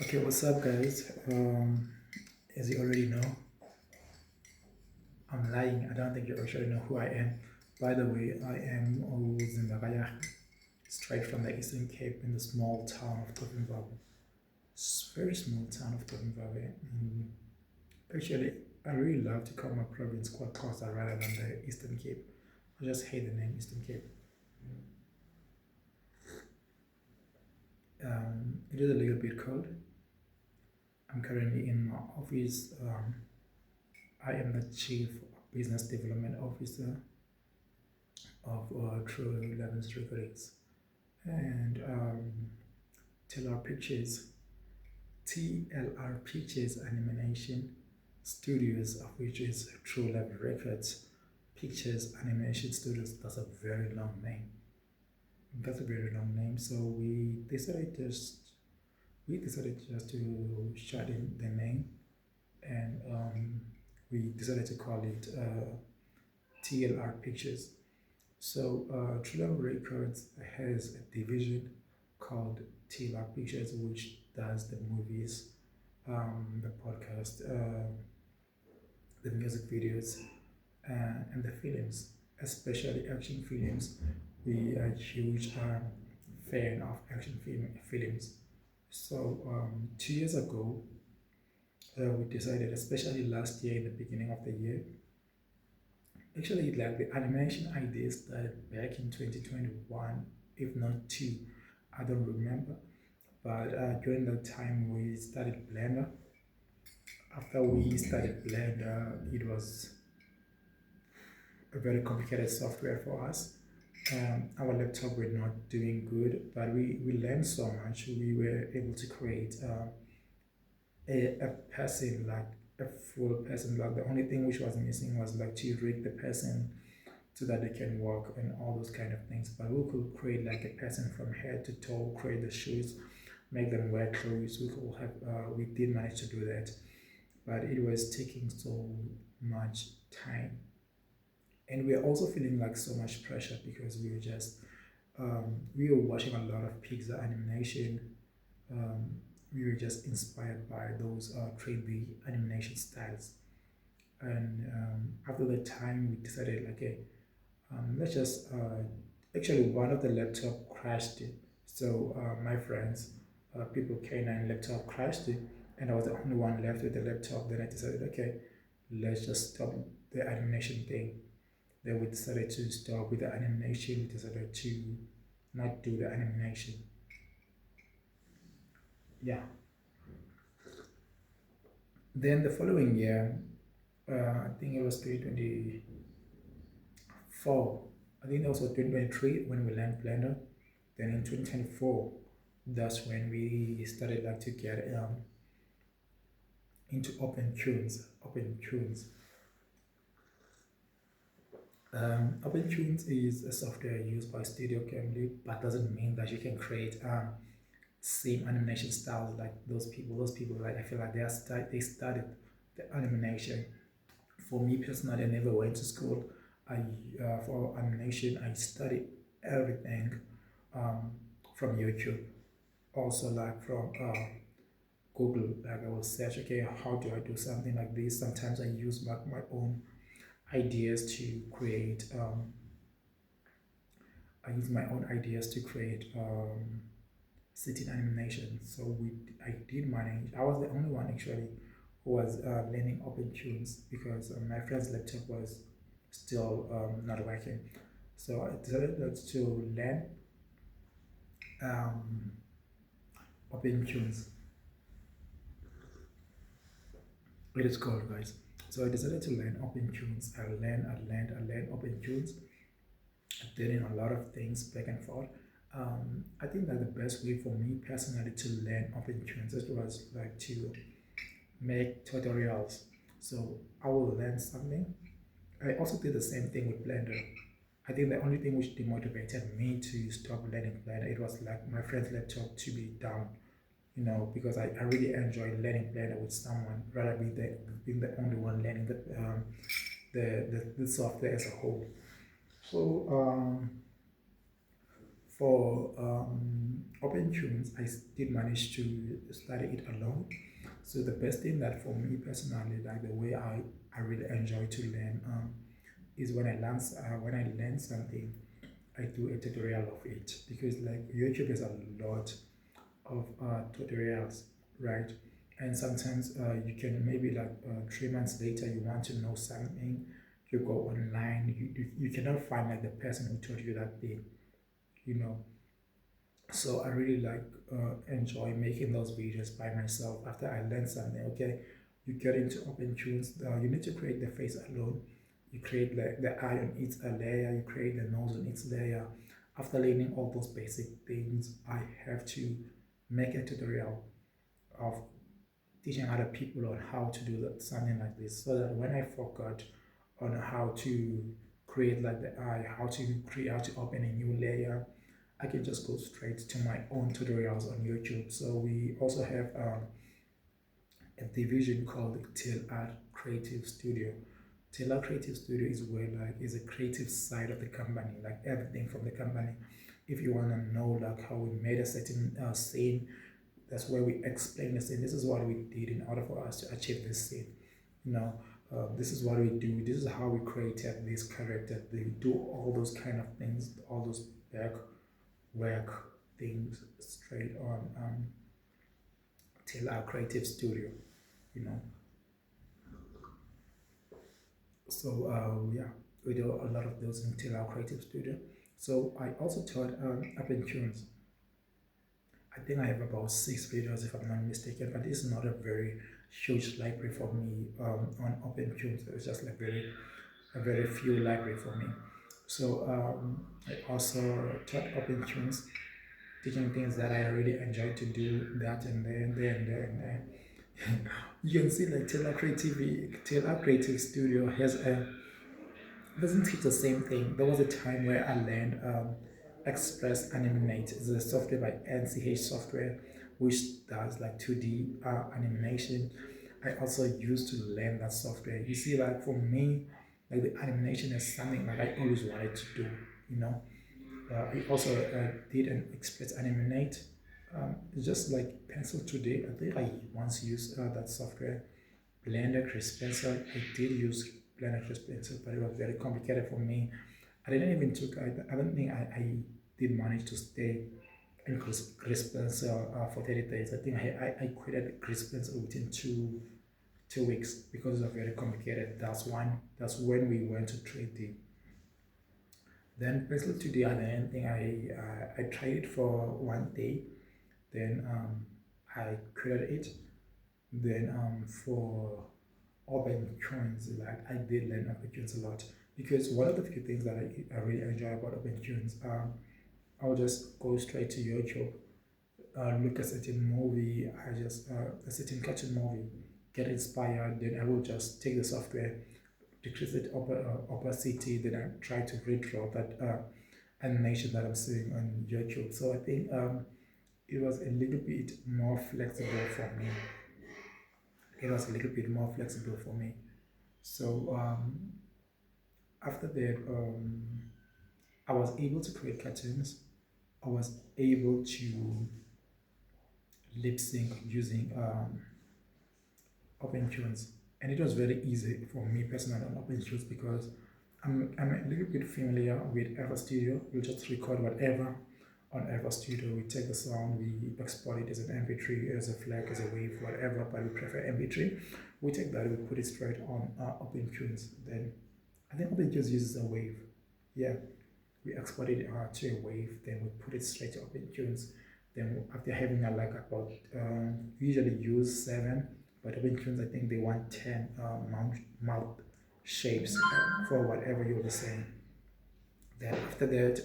Okay, what's up, guys? As you already know, I'm lying. I don't think you actually know who I am. By the way, I am Zimbabwe, straight from the Eastern Cape in the small town of Zimbabwe. Very small town of Zimbabwe. Actually, I really love to call my province Costa rather than the Eastern Cape. I just hate the name Eastern Cape. It is a little bit cold. I'm currently in my office. I am the Chief Business Development Officer of True 11 Recordings and TLR Pictures, TLR Pictures Animation Studios, of which is True 11 Records Pictures Animation Studios. That's a very long name. That's a very long name. So we decided just to shut in the name, and we decided to call it TLR Pictures. So, True Records has a division called TLR Pictures, which does the movies, the podcast, the music videos, and the films, especially action films. We are huge fan of films. So, 2 years ago, we decided, especially last year in the beginning of the year, actually, like the animation idea started back in 2021, if not two. I don't remember. But during that time, we started Blender. After we started Blender, it was a very complicated software for us. Our laptop were not doing good, but we learned so much. We were able to create a person, like a full person. Like the only thing which was missing was like to rig the person so that they can walk and all those kind of things. But we could create like a person from head to toe, create the shoes, make them wear clothes. We did manage to do that, but it was taking so much time, and we are also feeling like so much pressure because we were watching a lot of Pixar animation. Um, we were just inspired by those 3D animation styles, and after that time, we decided like, okay, let's just actually one of the laptop crashed it. So my friends, people K9 laptop crashed it, and I was the only one left with the laptop. Then I decided, okay, let's just stop the animation thing. Then we decided to stop with the animation. We decided to not do the animation. Yeah. Then the following year, I think it was 2024. I think that was 2023 when we learned Blender. Then in 2024, that's when we started like to get into OpenTunes. OpenTunes is a software used by Studio Camly, but doesn't mean that you can create same animation styles like those people. Those people, like I feel like they studied the animation. For me personally, I never went to school. I For animation, I studied everything um, from YouTube. Also, like from Google, like I will search, okay, how do I do something like this? Sometimes I use my own ideas to create. I use my own ideas to create sitting animation. So I did manage. I was the only one actually who was learning OpenTunes because my friend's laptop was still not working. So I decided to learn um, OpenTunes. It is called, guys. So I decided to learn OpenTunes. I learned OpenTunes. I did in a lot of things back and forth. I think that the best way for me personally to learn OpenTunes was like to make tutorials. So I will learn something. I also did the same thing with Blender. I think the only thing which demotivated me to stop learning Blender, it was like my friend's laptop to be down, because I really enjoy learning Blender with someone rather than being the only one learning the software as a whole. So For OpenTunes, did manage to study it alone. So the best thing that for me personally, like the way I really enjoy to learn is when I learn something, I do a tutorial of it, because like YouTube has a lot of tutorials, right? And sometimes you can maybe like 3 months later you want to know something, you go online, you cannot find like the person who taught you that thing, you know. So I really like enjoy making those videos by myself after I learn something. Okay, you get into OpenTunes, you need to create the face alone. You create the eye on its a layer, you create the nose on its layer. After learning all those basic things, I have to make a tutorial of teaching other people on how to do that, something like this, so that when I forgot on how to create like the eye, how to open a new layer, I can just go straight to my own tutorials on YouTube. So we also have a division called TLR Creative Studio. TLR Creative Studio is where like is a creative side of the company, like everything from the company. If you want to know like how we made a certain scene, that's where we explain the scene. This is what we did in order for us to achieve this scene. You know, this is what we do. This is how we created this character. They do all those kind of things, all those back work things straight on till our creative studio, you know. So yeah, we do a lot of those until our creative studio. So I also taught up in tunes. I think I have about 6 videos if I'm not mistaken, but it's not a very huge library for me on OpenTunes. It's just like a very few library for me. So I also taught OpenTunes, teaching things that I really enjoy to do, that and there and there and there and there. You can see like Taylor Creative Studio has a doesn't teach the same thing. There was a time where I learned Express Animate. It's a software by NCH Software, which does like 2D animation. I also used to learn that software. You see, like for me, like the animation is something like I always wanted to do. You know, I also did an Express Animate. It's just like Pencil 2D. I think I once used that software. Blender Crisp Pencil. I did use Blender Crisp Pencil, but it was very complicated for me. I didn't even took. I don't think I did manage to stay in Crisp Pencil for 30 days. I think I quitted Crisp Pencil within 2 weeks because it was very complicated. That's when we went to 3D. Then Pencil 2D, I didn't think I tried it for one day. Then I created it. Then for open tunes, like I did learn open tunes a lot, because one of the few things that I really enjoy about open tunes, I'll just go straight to YouTube, look at a certain movie, a certain cartoon movie, get inspired, then I will just take the software, decrease it opacity, then I try to redraw that animation that I'm seeing on YouTube. So I think it was a little bit more flexible for me. It was a little bit more flexible for me. So after that, I was able to create cartoons. I was able to lip sync using OpenTunes, and it was very easy for me personally on OpenTunes because I'm a little bit familiar with FL Studio. We just record whatever on FL Studio. We take the sound, we export it as an MP3, as a FLAC, as a wave, whatever, but we prefer MP3. We take that, we put it straight on OpenTunes. Then I think OpenTunes uses a wave. Yeah, we export it to a wave, then we put it straight to OpenTunes. Then after having a like about, we usually use 7, but OpenTunes I think they want 10 mouth shapes for whatever you were saying. Then after that,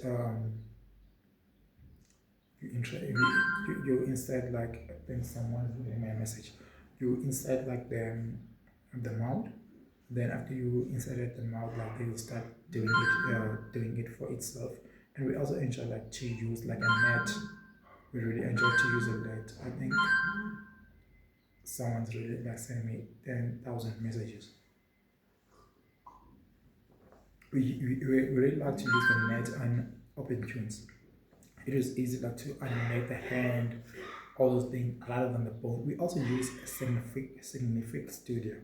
you insert like, I think someone is reading my message. You insert like the mouth. Then after you inserted the mouth, like they will start doing it for itself. And we also enjoy like to use like a net. We really enjoy to use a net. I think someone's really like sending me 10,000 messages. We really like to use the net and open tunes. It is easier to animate the hand, all those things, rather than the bone. We also use Signific Studio.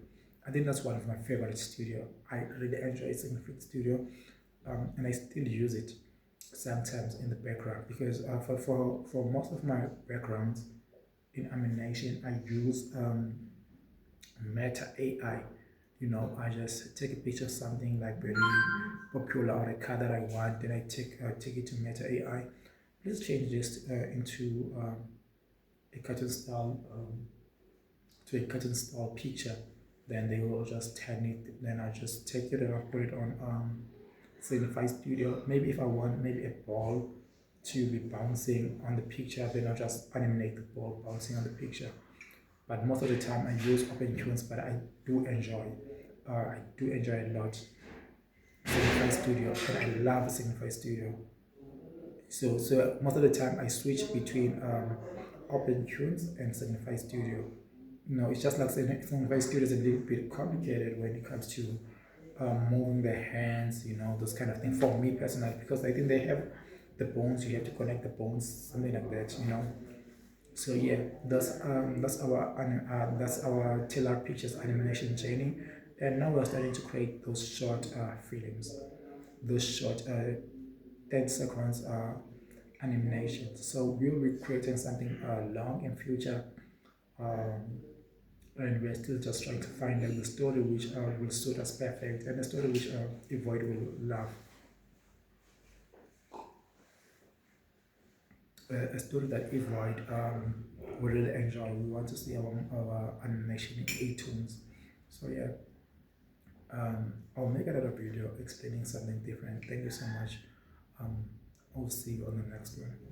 I think that's one of my favorite studio. I really enjoy Signific Studio, and I still use it sometimes in the background because for most of my backgrounds in animation, I use Meta AI. I just take a picture of something like very popular or a car that I want, then I take it to Meta AI. Let's change this into a cartoon style to a cartoon style picture. Then they will just turn it. Then I just take it and I put it on Signify Studio. Maybe if I want maybe a ball to be bouncing on the picture, then I'll just animate the ball bouncing on the picture. But most of the time I use open tunes, but I do enjoy a lot Signify Studio, and I love Signify Studio. So most of the time I switch between open tunes and Signify Studio. It's just like Signify Studio is a little bit complicated when it comes to moving the hands, those kind of things for me personally, because I think they have the bones, you have to connect the bones, something like that. So yeah, that's our TLR Pictures animation journey, and now we're starting to create those short films, those short 10 seconds animations. So we'll be creating something long in future, um, and we're still just trying to find like the story which will suit us perfect, and the story which Evoid will love. A story that Evoid will really enjoy. We want to see our animation in A-Tunes. So yeah, I'll make another video explaining something different. Thank you so much. Um, I'll see you on the next one.